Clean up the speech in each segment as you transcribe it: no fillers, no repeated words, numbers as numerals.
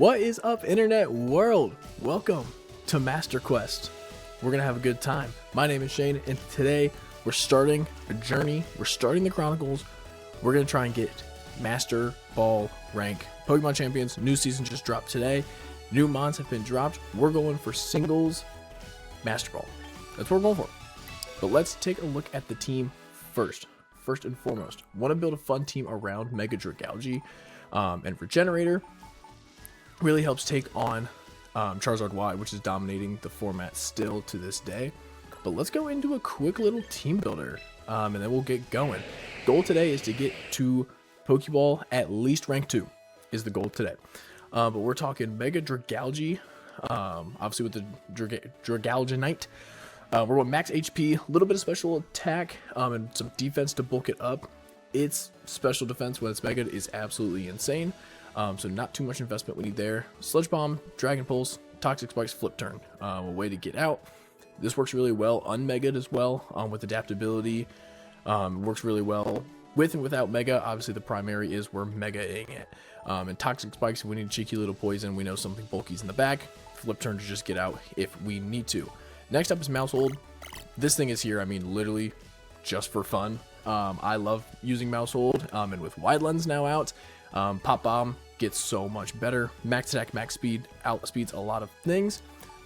What is up, internet world? Welcome to MasterQuest. We're gonna have a good time. My name is Shane, and today we're starting a journey. We're starting the Chronicles. We're gonna try and get Master Ball rank. Pokemon Champions, new season just dropped today. New mons have been dropped. We're going for singles Master Ball. That's what we're going for. But let's take a look at the team first. First and foremost, want to build a fun team around Mega Dragalge and Regenerator. Really helps take on Charizard Y, which is dominating the format still to this day. But let's go into a quick little team builder, and then we'll get going. Goal today is to get to Pokeball at least rank 2 is the goal today. But we're talking Mega Dragalge, obviously with the Dragalgenite. We're going max HP, a little bit of special attack, and some defense to bulk it up. Its special defense when it's Mega is absolutely insane. So not too much investment we need there. Sludge Bomb, Dragon Pulse, Toxic Spikes, Flip Turn. A way to get out. This works really well unmega'd as well, with adaptability. Works really well with and without Mega. Obviously the primary is we're Mega-ing it. And Toxic Spikes, if we need a cheeky little poison, we know something bulky's in the back. Flip Turn to just get out if we need to. Next up is Mousehold. This thing is here, I mean, literally just for fun. I love using Mousehold, and with Wide Lens now out, Pop Bomb gets so much better. Max attack, max speed, outspeeds a lot of things.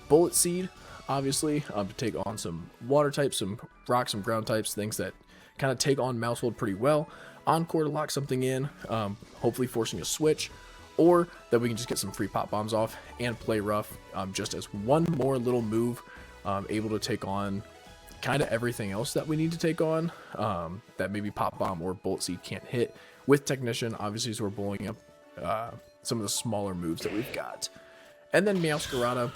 Bullet Seed, obviously, to take on some water types, some rock, some ground types, things that kind of take on Mousehold pretty well. Encore to lock something in, hopefully forcing a switch, or that we can just get some free Pop Bombs off and play rough, just as one more little move, able to take on kind of everything else that we need to take on, that maybe Pop Bomb or Bullet Seed can't hit. With Technician, obviously, so we're blowing up some of the smaller moves that we've got. And then Meowscarada.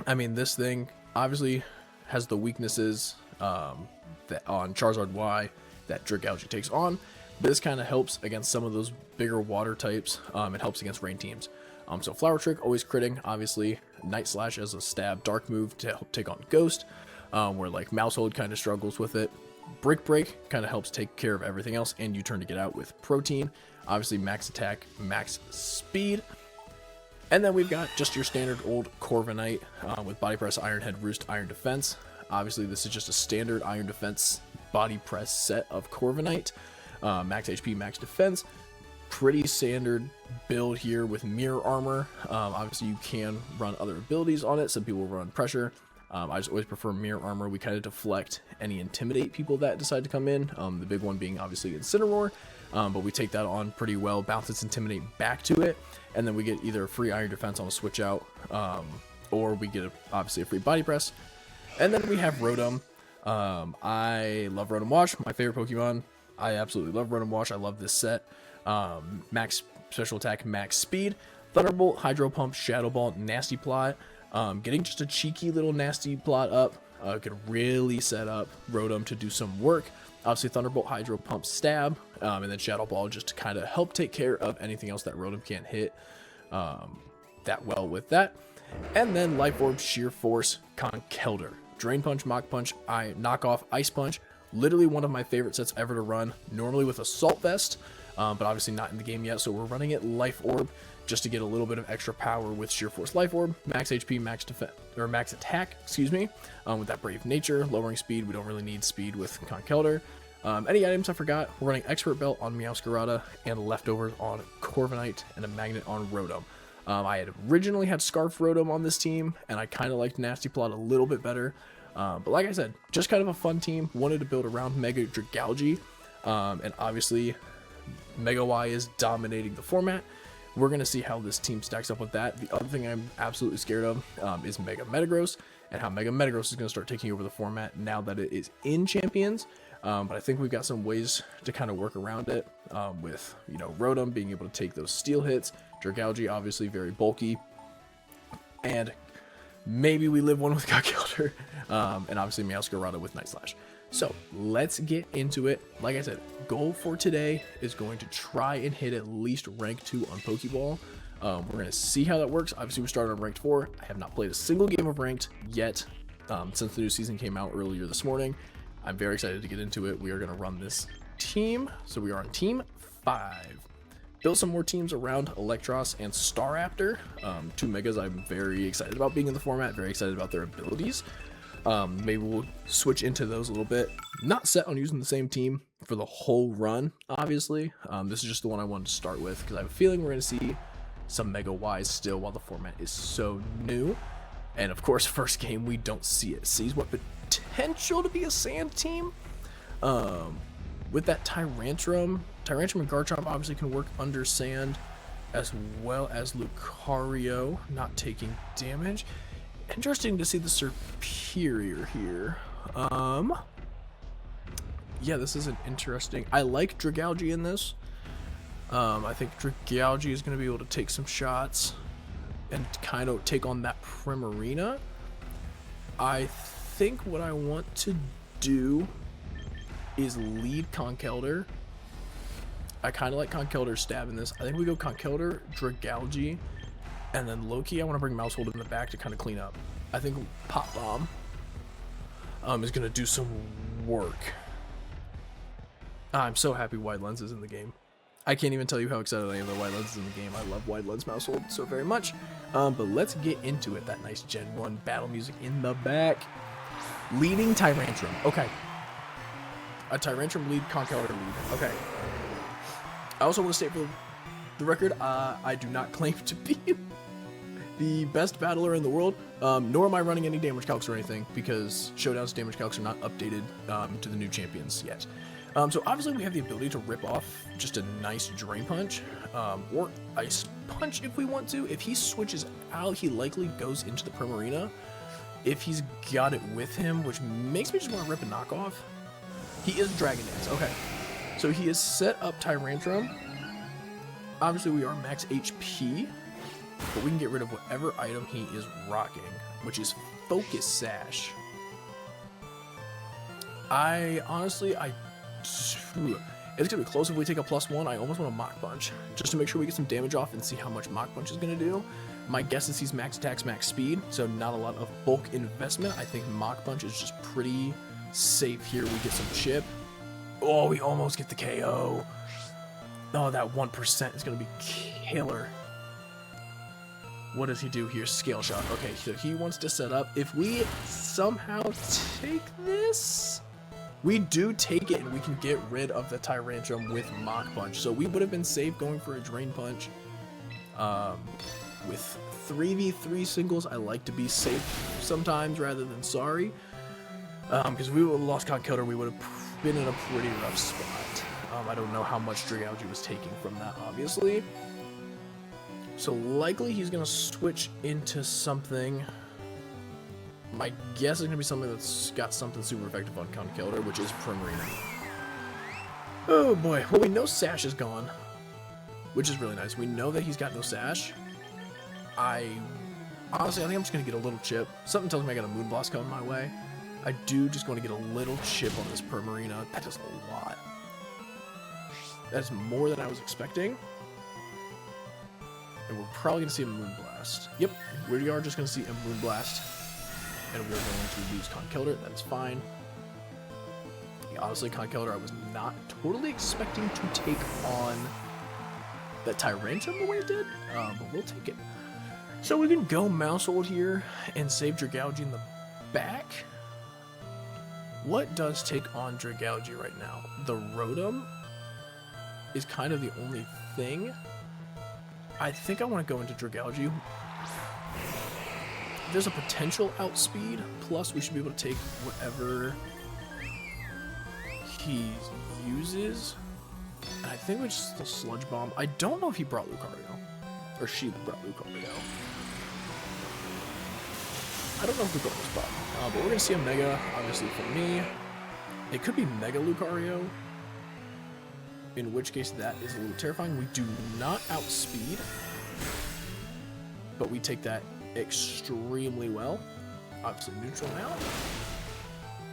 I mean, this thing obviously has the weaknesses that on Charizard Y that Dragalge takes on. This kind of helps against some of those bigger water types. It helps against rain teams. So Flower Trick, always critting, obviously. Night Slash as a stab dark move to help take on Ghost, where like Mousehold kind of struggles with it. Brick Break kind of helps take care of everything else, and you turn to get out with Protein. Obviously max attack, max speed. And then we've got just your standard old Corviknight with Body Press, Iron Head, Roost, Iron Defense. Obviously this is just a standard Iron Defense Body Press set of Corviknight. Max HP, max defense. Pretty standard build here with Mirror Armor. Obviously you can run other abilities on it. Some people run Pressure. I just always prefer Mirror Armor. We kind of deflect any Intimidate people that decide to come in. The big one being obviously Incineroar, but we take that on pretty well, bounce its Intimidate back to it, and then we get either a free Iron Defense on a switch out, or we get obviously a free Body Press. And then we have Rotom. I love Rotom Wash, my favorite Pokemon. I absolutely love Rotom Wash. I love this set. Max special attack, max speed, Thunderbolt, Hydro Pump, Shadow Ball, Nasty Plot. Getting just a cheeky little Nasty Plot up could really set up Rotom to do some work. Obviously Thunderbolt, Hydro Pump, Stab, and then Shadow Ball just to kind of help take care of anything else that Rotom can't hit that well with that. And then Life Orb, Sheer Force, Conkeldurr, Drain Punch, Mach Punch, Knock Off, Ice Punch. Literally one of my favorite sets ever to run, normally with Assault Vest, but obviously not in the game yet, so we're running it Life Orb just to get a little bit of extra power with Sheer Force Life Orb, max HP, max defense, or max attack, excuse me, with that Brave Nature, lowering speed. We don't really need speed with Conkeldurr. Any items I forgot, we're running Expert Belt on Meowscarada and Leftovers on Corviknight and a Magnet on Rotom. I had originally had Scarf Rotom on this team, and I kind of liked Nasty Plot a little bit better. But like I said, just kind of a fun team. Wanted to build around Mega Dragalge, and obviously Mega Y is dominating the format. We're going to see how this team stacks up with that. The other thing I'm absolutely scared of is Mega Metagross, and how Mega Metagross is going to start taking over the format now that it is in Champions. But I think we've got some ways to kind of work around it, with, you know, Rotom being able to take those steel hits, Dragalge obviously very bulky, and maybe we live one with Conkeldurr, and obviously Meowscarada with Night Slash. So let's get into it. Like I said, goal for today is going to try and hit at least rank 2 on Pokeball. We're going to see how that works. Obviously we started on ranked 4. I have not played a single game of ranked yet, since the new season came out earlier this morning. I'm very excited to get into it. We are going to run this team. So we are on team 5. build some more teams around Electros and Staraptor, two megas I'm very excited about being in the format, very excited about their abilities. Maybe we'll switch into those a little bit. Not set on using the same team for the whole run, obviously. This is just the one I wanted to start with because I have a feeling we're going to see some Mega Ys still while the format is so new. And of course, first game, we don't see it. Sees what potential to be a sand team. With that Tyrantrum and Garchomp obviously can work under sand, as well as Lucario not taking damage. Interesting to see the Superior here. Yeah, this is an interesting. I like Dragalge in this. I think Dragalge is going to be able to take some shots and kind of take on that Primarina. I think what I want to do is lead Conkeldurr. I kind of like Conkeldurr's stab in this. I think we go Conkeldurr, Dragalge, and then Loki. I want to bring Mousehold in the back to kind of clean up. I think Pop Bomb is going to do some work. I'm so happy Wide Lens is in the game. I can't even tell you how excited I am that Wide Lens is in the game. I love Wide Lens Mousehold so very much. But let's get into it. That nice Gen 1 battle music in the back. Leading Tyrantrum. Okay. A Tyrantrum lead, Conkeldurr lead. Okay. I also want to state for the record, I do not claim to be the best battler in the world, nor am I running any damage calcs or anything, because Showdown's damage calcs are not updated to the new champions yet. So obviously we have the ability to rip off just a nice Drain Punch, or Ice Punch if we want to. If he switches out, he likely goes into the Primarina. If he's got it with him, which makes me just want to rip a knockoff. He is Dragon Dance, okay. So he is set up Tyrantrum. Obviously we are max HP, but we can get rid of whatever item he is rocking, which is Focus Sash. It's gonna be close if we take a +1. I almost want a Mach Punch, just to make sure we get some damage off and see how much Mach Punch is gonna do. My guess is he's max attacks, max speed, so not a lot of bulk investment. I think Mach Punch is just pretty safe here. We get some chip. Oh, we almost get the KO. Oh, that 1% is gonna be killer. What does he do here? Scale Shot. Okay, so he wants to set up. If we somehow take this, we do take it and we can get rid of the Tyrantrum with Mach Punch. So we would have been safe going for a Drain Punch. With 3v3 singles, I like to be safe sometimes rather than sorry. Because we would have lost Conkeldurr, we would have been in a pretty rough spot. I don't know how much Dragalge was taking from that, obviously. So likely he's going to switch into something. My guess is going to be something that's got something super effective on Conkeldurr, which is Primarina. Oh boy, well we know Sash is gone, which is really nice. We know that he's got no Sash. Honestly, I think I'm just going to get a little chip. Something tells me I got a Moonblast coming my way. I do just want to get a little chip on this Primarina. That does a lot. That's more than I was expecting. And we're probably going to see a Moonblast. Yep, we are just going to see a Moonblast. And we're going to lose Conkeldurr. That is fine. Yeah, honestly, Conkeldurr I was not totally expecting to take on that Tyrantrum the way it did. But we'll take it. So we can go Mousehold here and save Dragalge in the back. What does take on Dragalge right now? The Rotom is kind of the only thing. I think I want to go into Dragalge. There's a potential outspeed, plus we should be able to take whatever he uses. And I think we just the Sludge Bomb. I don't know if he brought Lucario, or she brought Lucario. I don't know if Lucario's brought, but we're gonna see a Mega, obviously for me. It could be Mega Lucario, in which case that is a little terrifying. We do not outspeed, but we take that extremely well. Obviously neutral now.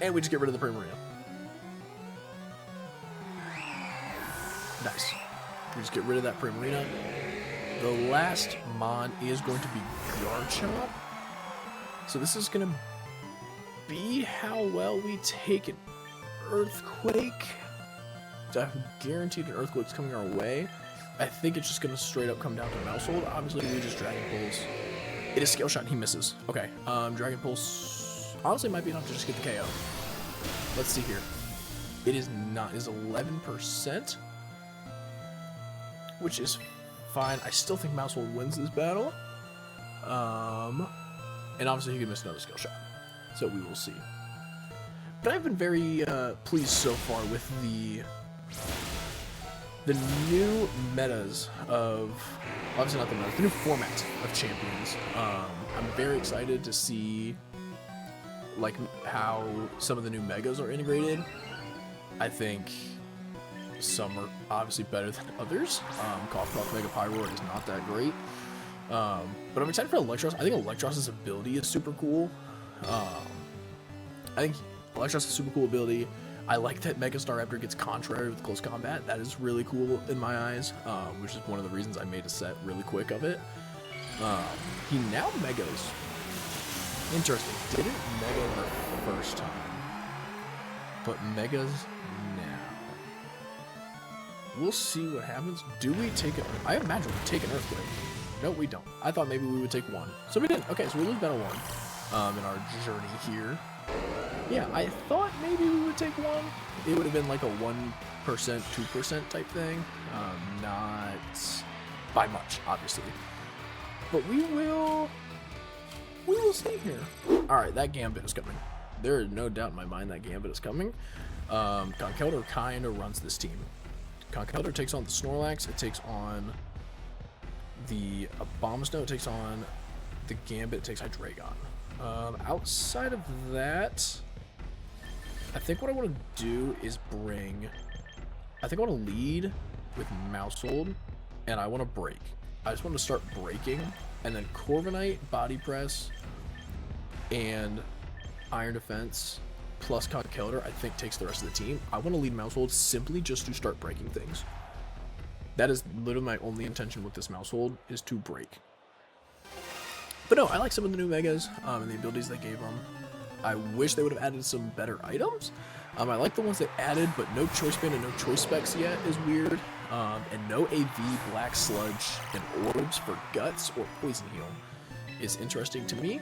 And we just get rid of the Primarina. Nice. We just get rid of that Primarina. The last Mon is going to be Garchomp. So this is going to be how well we take an Earthquake. I'm guaranteed an Earthquake's coming our way. I think it's just going to straight up come down to mouse hold. Obviously, we just Dragon Pulse. It is Scale Shot, and he misses. Okay, Dragon Pulse honestly might be enough to just get the KO. Let's see here. It is not. It is 11%, which is fine. I still think mouse hold wins this battle. And obviously he can miss another skill shot, so we will see. But I've been very pleased so far with the new metas of, obviously not the metas, the new format of champions. I'm very excited to see like how some of the new megas are integrated. I think some are obviously better than others. Cough Mega Pyroar is not that great. But I'm excited for Electros. I think Electros' ability is super cool. I think Electros is a super cool ability. I like that Mega Staraptor gets contrary with close combat. That is really cool in my eyes, which is one of the reasons I made a set really quick of it. He now Megas. Interesting. Didn't Mega the first time, but Megas now. We'll see what happens. Do we take it? I imagine we take an Earthquake. No, we don't. I thought maybe we would take one. So we didn't. Okay, so we lose battle 1 in our journey here. Yeah, I thought maybe we would take 1. It would have been like a 1%, 2% type thing. Not by much, obviously. But we will see here. Alright, that Gambit is coming. There is no doubt in my mind that Gambit is coming. Conkeldurr kind of runs this team. Conkeldurr takes on the Snorlax. It takes on the Abomasnow, it takes on the Gambit, it takes Hydreigon. Outside of that, I think what I want to do is I think I want to lead with Mousehold, and I want to break. I just want to start breaking, and then Corviknight, Body Press, and Iron Defense, plus Conkeldurr, I think takes the rest of the team. I want to lead Mousehold simply just to start breaking things. That is literally my only intention with this Mousehold, is to break. But no, I like some of the new Megas and the abilities they gave them. I wish they would have added some better items. I like the ones they added, but no Choice Band and no Choice Specs yet is weird. And no AV, Black Sludge, and Orbs for Guts or Poison Heal is interesting to me.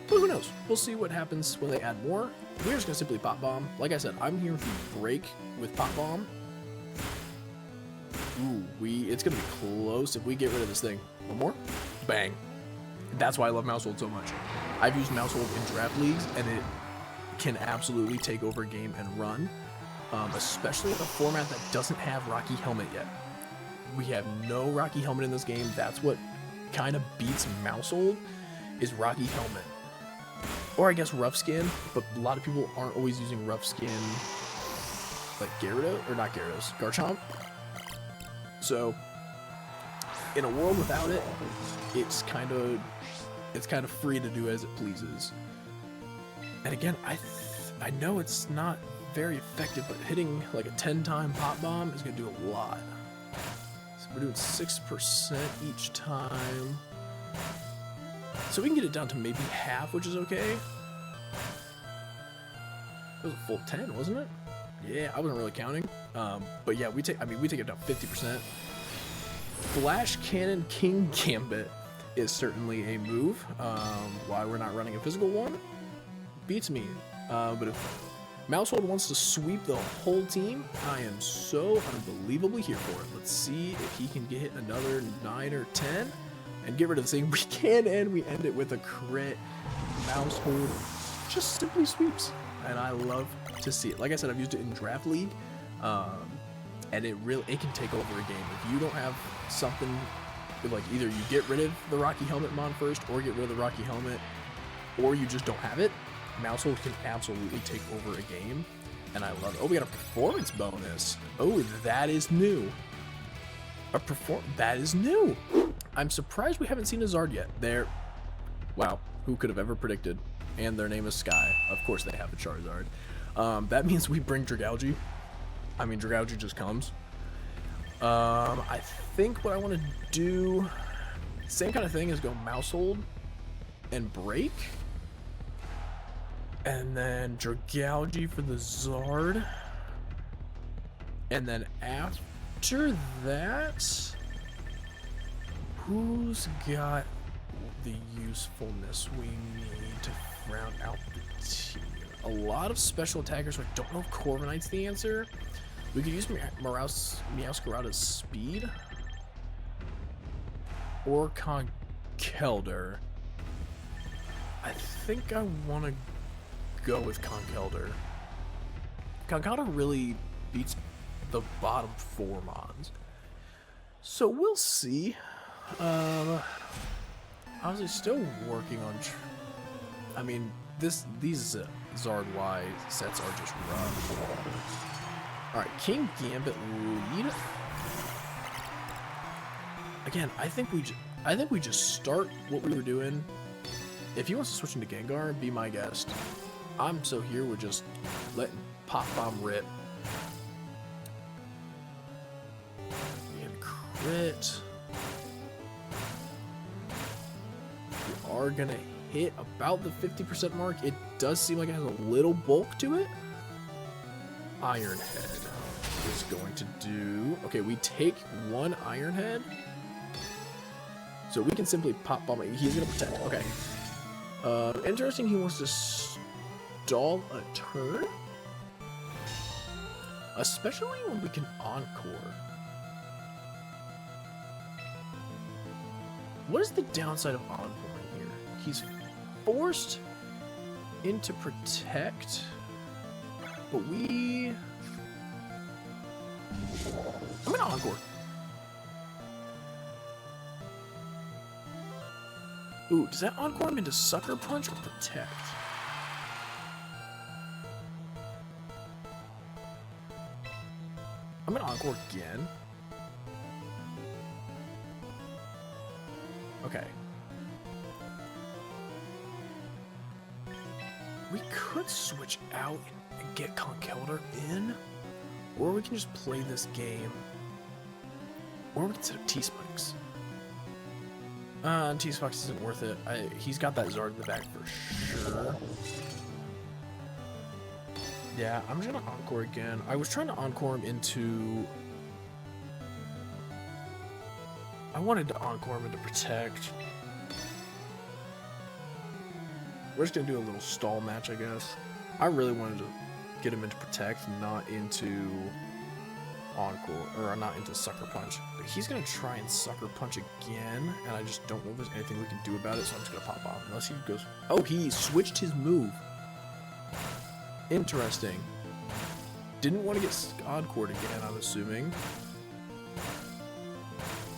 But who knows? We'll see what happens when they add more. We're just going to simply Pop Bomb. Like I said, I'm here to break with Pop Bomb. Ooh, it's going to be close if we get rid of this thing. One more? Bang. That's why I love Mousehold so much. I've used Mousehold in draft leagues, and it can absolutely take over a game and run, especially in a format that doesn't have Rocky Helmet yet. We have no Rocky Helmet in this game. That's what kind of beats Mousehold, is Rocky Helmet. Or I guess Rough Skin, but a lot of people aren't always using Rough Skin like Gyarados, or not Gyarados, Garchomp. So, in a world without it, it's kind of free to do as it pleases. And again, I know it's not very effective, but hitting like a 10-time Pop Bomb is going to do a lot. So we're doing 6% each time. So we can get it down to maybe half, which is okay. It was a full 10, wasn't it? Yeah, I wasn't really counting. But yeah, we take it down 50%. Flash Cannon King Gambit is certainly a move. Why we're not running a physical one beats me. But if Mousehold wants to sweep the whole team, I am so unbelievably here for it. Let's see if he can get another 9 or 10 and get rid of this thing. We can, and we end it with a crit. Mousehold just simply sweeps, and I love to see it. Like I said, I've used it in Draft League, and it can take over a game. If you don't have something, like either you get rid of the Rocky Helmet mon first, or get rid of the Rocky Helmet, or you just don't have it, Mousehold can absolutely take over a game, and I love it. Oh, we got a performance bonus. Oh, that is new. That is new. I'm surprised we haven't seen a Zard yet. Wow, who could have ever predicted? And their name is Sky. Of course they have a Charizard. That means we bring Dragalge. I mean, Dragalge just comes. I think what I want to do, same kind of thing, is go Mousehold and break. And then Dragalge for the Zard. And then after after that, who's got the usefulness we need to round out the team? A lot of special attackers, so I don't know if Corviknight's the answer. We could use Meowscarada's speed. Or Conkeldurr. I think I want to go with Conkeldurr. Conkeldurr really beats the bottom 4 mons. So we'll see. Obviously still working on... I mean, these Zard Y sets are just rough. Alright, King Gambit lead. Again, I think we just start what we were doing. If he wants to switch into Gengar, be my guest. I'm so here with just letting Pop Bomb rip. And crit. We are gonna hit about the 50% mark. It does seem like it has a little bulk to it. Iron Head is going to do... Okay, we take 1 Iron Head. So we can simply Pop Bomb it. He's going to protect. Okay. Interesting, he wants to stall a turn. Especially when we can Encore. What is the downside of Encoring here? He's forced into Protect. But we... I'm going to Encore. Ooh, does that Encore him into Sucker Punch or Protect? I'm gonna Encore again. Okay. We could switch out and get Conkeldurr in, or we can just play this game, or we can set up T-Spikes. T-Spikes isn't worth it. He's got that Zard in the back for sure. Yeah, I'm just gonna Encore again. I was trying to Encore him into... I wanted to Encore him into Protect. We're just gonna do a little stall match, I guess. I really wanted to get him into Protect, not into Encore, or not into Sucker Punch. But he's gonna try and Sucker Punch again, and I just don't know if there's anything we can do about it, so I'm just gonna pop off. Unless he goes... Oh, he switched his move. Interesting. Didn't want to get Encored again, I'm assuming.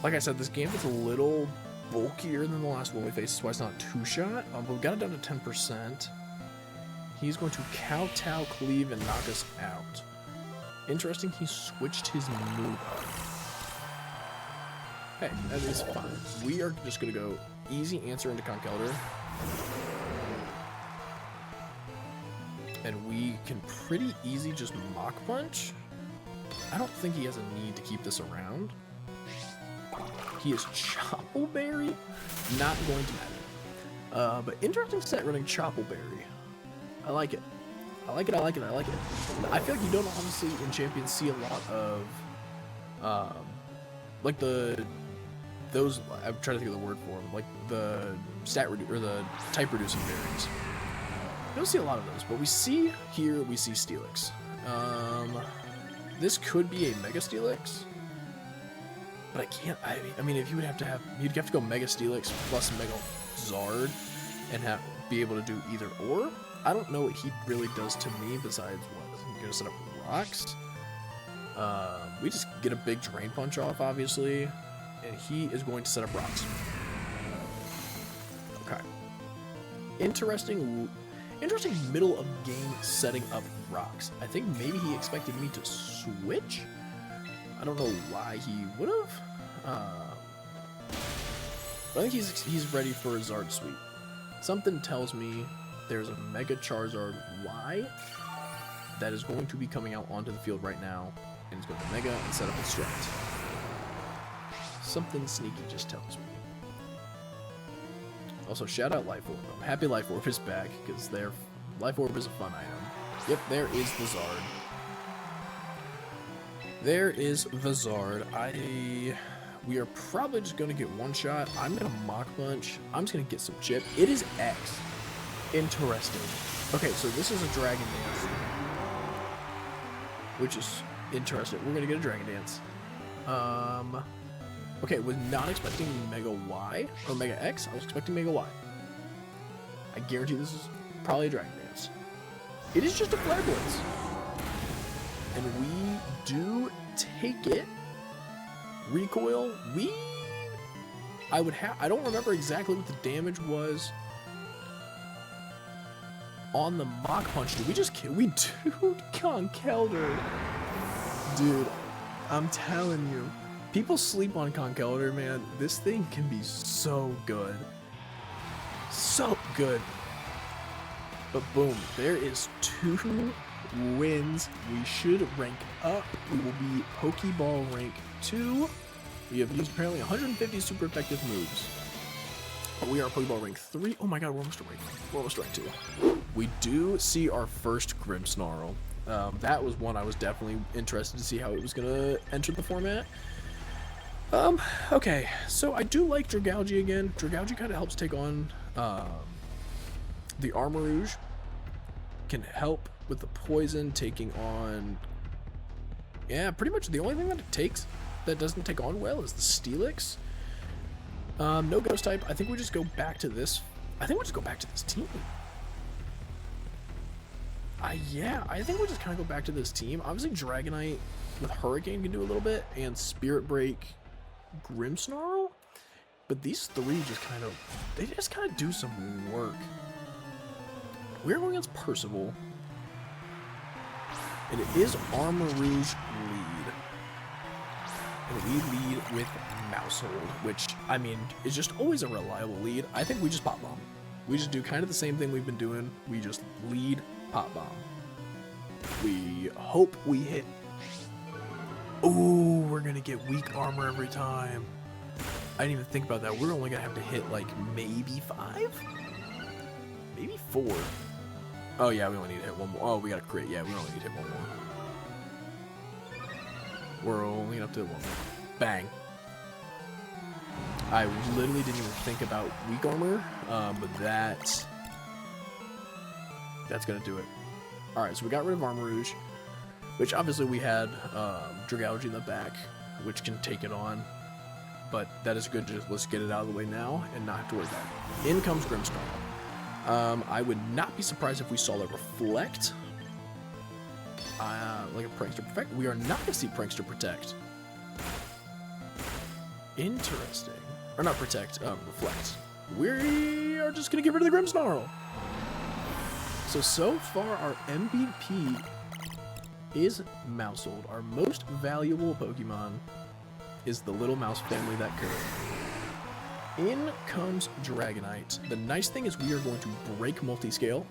Like I said, this game is a little bulkier than the last one we faced, that's why it's not two-shot. But we got it down to 10%. He's going to Kowtow, Cleave, and knock us out. Interesting, he switched his move up. Hey, that is fine. We are just going to go easy answer into Conkeldurr. And we can pretty easy just Mach Punch. I don't think he has a need to keep this around. He is Choppleberry. Not going to matter. But interesting set running Choppleberry. I like it. I like it, I like it, I like it. I feel like you don't honestly in Champions see a lot of, like those, I'm trying to think of the word for them, like the the type reducing berries. We don't see a lot of those, but we see here, we see Steelix. This could be a Mega Steelix, but I can't, I mean, if you would have to have, you'd have to go Mega Steelix plus Mega Zard and be able to do either or. I don't know what he really does to me besides what? He's gonna set up rocks. We just get a big Drain Punch off, obviously, and he is going to set up rocks. Okay. Interesting middle of game setting up rocks. I think maybe he expected me to switch. I don't know why he would have. But I think he's ready for a Zard sweep. Something tells me there's a Mega Charizard Y that is going to be coming out onto the field right now, and he's going to Mega and set up a strat. Something sneaky just tells me. Also, shout out Life Orb. I'm happy Life Orb is back, because Life Orb is a fun item. Yep, there is the Zard. There is the Zard. We are probably just going to get one shot. I'm going to Mach Punch. I'm just going to get some chip. It is X. Interesting. Okay, so this is a Dragon Dance, which is interesting. We're going to get a Dragon Dance. Okay, was not expecting Mega Y or Mega X. I was expecting Mega Y. I guarantee this is probably a Dragon Dance. It is just a Flare Blitz. And we do take it. Recoil. I don't remember exactly what the damage was on the Mach Punch. Did we just kill? We do Conkeldurr. Dude, I'm telling you. People sleep on Conkeldurr, man. This thing can be so good. So good. But boom, there is 2 wins. We should rank up. We will be Pokeball rank 2. We have used apparently 150 super effective moves. We are Pokeball rank 3. Oh my god, we're almost rank 2. We do see our first Grimmsnarl. That was one I was definitely interested to see how it was going to enter the format. Okay, so I do like Dragalge again. Dragalge kind of helps take on the Armarouge. Can help with the poison, taking on... Yeah, pretty much the only thing that it takes that doesn't take on well is the Steelix. No Ghost type. I think we just go back to this. I think we'll just go back to this team. Yeah, I think we'll just kind of go back to this team. Obviously, Dragonite with Hurricane can do a little bit, and Spirit Break Grimmsnarl. But these 3 just kind of do some work. We're going against Percival. And it is Armarouge lead. And we lead with Mousehold, which, I mean, is just always a reliable lead. I think we just Pop Bomb. We just do kind of the same thing we've been doing. We just lead, Pop Bomb. We hope we hit... Ooh, we're going to get weak armor every time. I didn't even think about that. We're only going to have to hit, like, maybe 5? Maybe 4. Oh, yeah, we only need to hit 1 more. Oh, we got to crit. Yeah, we only need to hit 1 more. We're only up to 1 more. Bang. I literally didn't even think about weak armor, but that's going to do it. Alright, so we got rid of Armarouge, which obviously we had Dragalge in the back, which can take it on. But that is good. Just let's get it out of the way now and not have to worry about it. In comes Grimmsnarl. I would not be surprised if we saw it reflect. Like a Prankster Protect. We are not going to see Prankster Protect. Interesting. Or not Protect, Reflect. We are just going to get rid of the Grimmsnarl. So far our MVP is Mousehold. Our most valuable Pokemon is the little mouse family that could. In comes Dragonite. The nice thing is we are going to break multi-scale.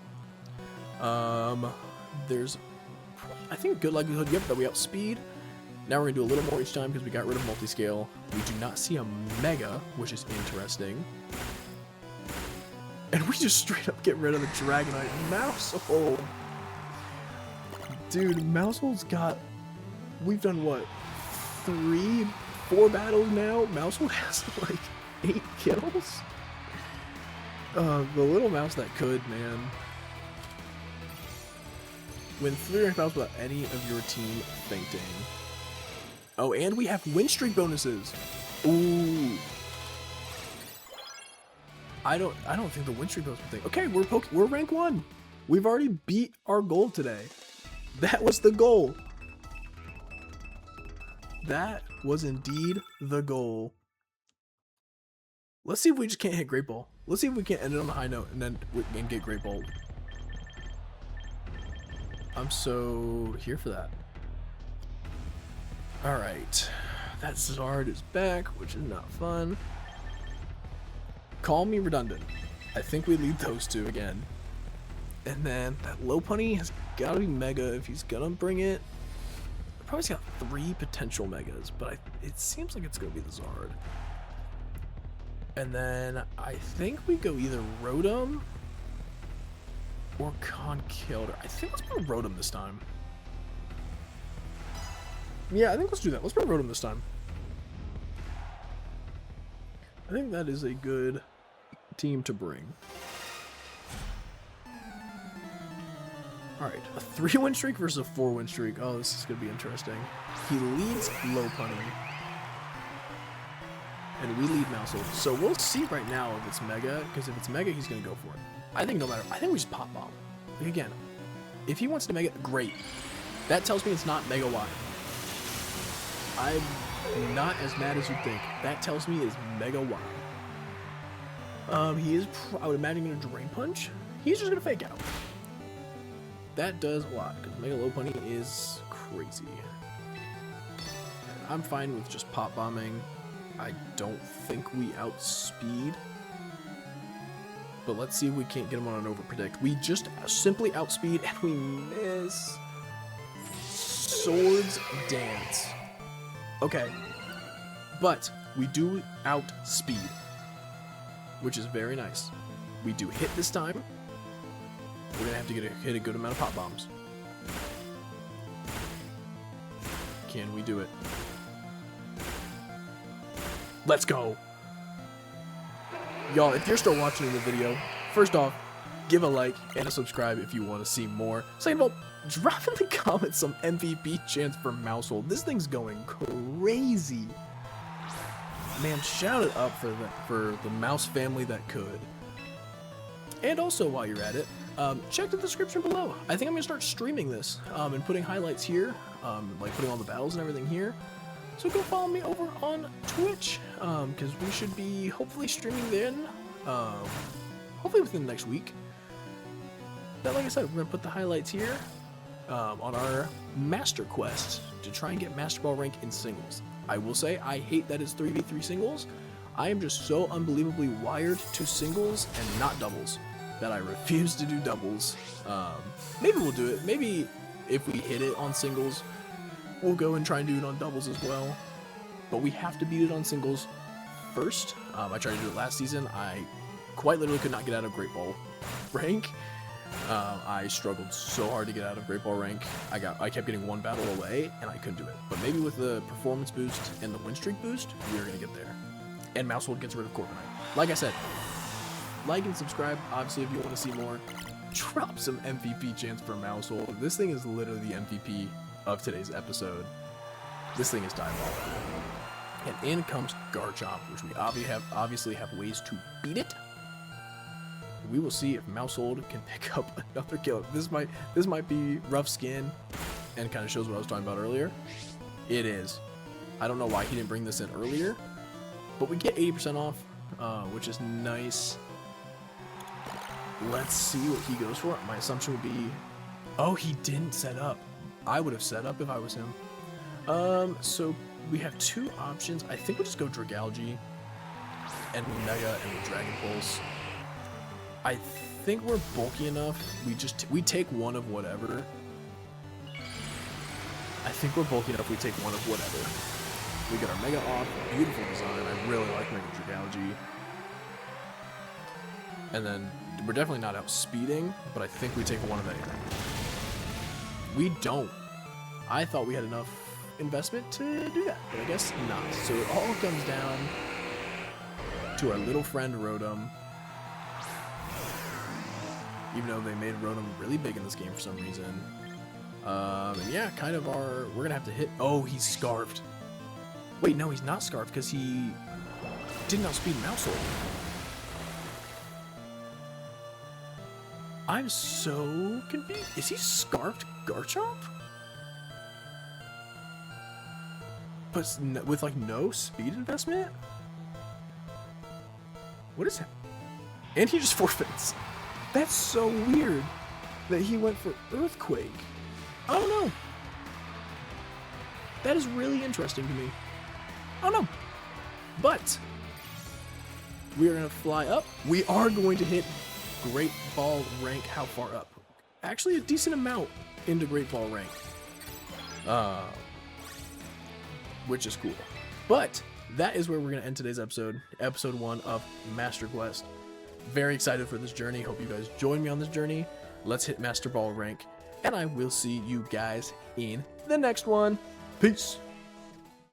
There's, I think, a good likelihood, yep, that we outspeed. Now we're going to do a little more each time because we got rid of multi-scale. We do not see a Mega, which is interesting. And we just straight up get rid of the Dragonite. Mousehold. Dude, Mousehold's got... We've done what? 3, 4 battles now? Mousehold has like 8 kills? The little mouse that could, man. Win 3 ranked battles without any of your team fainting. Oh, and we have win streak bonuses. Ooh. I don't think the win streak bonus thing. Okay, we're rank 1. We've already beat our goal today. That was the goal. That was indeed the goal. Let's see if we just can't hit Great Ball. Let's see if we can't end it on a high note and then we can get Great Ball. I'm so here for that. Alright. That Zard is back, which is not fun. Call me redundant. I think we lead those 2 again. And then that Lopunny has got to be Mega if he's gonna bring it. Probably got 3 potential Megas, but it seems like it's gonna be the Zard. And then I think we go either Rotom or Conkeldurr. I think let's go Rotom this time. Yeah, I think let's do that. Let's bring Rotom this time. I think that is a good team to bring. Alright, a 3-win streak versus a 4-win streak. Oh, this is going to be interesting. He leads Lopunny. And we lead Mousehold. So we'll see right now if it's Mega, because if it's Mega, he's going to go for it. I think we just Pop Bomb. Like, again, if he wants to Mega, great. That tells me it's not Mega Y. I'm not as mad as you think. That tells me it's Mega Y. He is, I would imagine, going to Drain Punch. He's just going to Fake Out. That does a lot, because Mega Lopunny is crazy. I'm fine with just Pop Bombing. I don't think we outspeed. But let's see if we can't get him on an overpredict. We just simply outspeed and we miss. Swords Dance. Okay. But we do outspeed, which is very nice. We do hit this time. We're going to have to hit a good amount of Pop Bombs. Can we do it? Let's go! Y'all, if you're still watching the video, first off, give a like and a subscribe if you want to see more. Second of all, drop in the comments some MVP chance for Mousehold. This thing's going crazy. Man, shout it up for the mouse family that could. And also, while you're at it, check the description below. I think I'm going to start streaming this and putting highlights here, like putting all the battles and everything here. So go follow me over on Twitch, because we should be hopefully streaming then, hopefully within the next week. But like I said, we're going to put the highlights here on our MasterQuest to try and get Master Ball rank in singles. I will say, I hate that it's 3v3 singles. I am just so unbelievably wired to singles and not doubles that I refuse to do doubles. Maybe we'll do it. Maybe if we hit it on singles, we'll go and try and do it on doubles as well. But we have to beat it on singles first. I tried to do it last season. I quite literally could not get out of Great Ball rank. I struggled so hard to get out of Great Ball rank. I kept getting one battle away, and I couldn't do it. But maybe with the performance boost and the win streak boost, we're going to get there. And Mousehold gets rid of Corviknight. Like I said, like and subscribe, obviously, if you want to see more. Drop some MVP chance for Mousehold. This thing is literally the MVP of today's episode. This thing is diabolical. And in comes Garchomp, which we obviously have ways to beat it. We will see if Mousehold can pick up another kill. This might be rough skin and kind of shows what I was talking about earlier. It is. I don't know why he didn't bring this in earlier, but we get 80% off, which is nice. Let's see what he goes for. My assumption would be, oh, he didn't set up. I would have set up if I was him. So we have two options. I think we'll just go Dragalge and Mega and the Dragon Pulse. I think we're bulky enough. We take one of whatever. I think we're bulky enough. We take one of whatever. We got our Mega off. Beautiful design. I really like Mega Dragalge. And then we're definitely not outspeeding, but I think we take one of anything. We don't. I thought we had enough investment to do that, but I guess not. So it all comes down to our little friend Rotom. Even though they made Rotom really big in this game for some reason. And yeah, kind of we're going to have to hit. Oh, he's Scarfed. Wait, no, he's not Scarfed because he didn't outspeed Mousehold. I'm so confused. Is he Scarfed Garchomp? But with like no speed investment? What is that? And he just forfeits. That's so weird that he went for Earthquake. I don't know. That is really interesting to me. I don't know. But we are going to fly up. We are going to hit Great Ball rank. How far up? Actually, a decent amount into Great Ball rank. Which is cool. But that is where we're going to end today's episode. Episode 1 of MasterQuest. Very excited for this journey. Hope you guys join me on this journey. Let's hit Master Ball rank. And I will see you guys in the next one. Peace.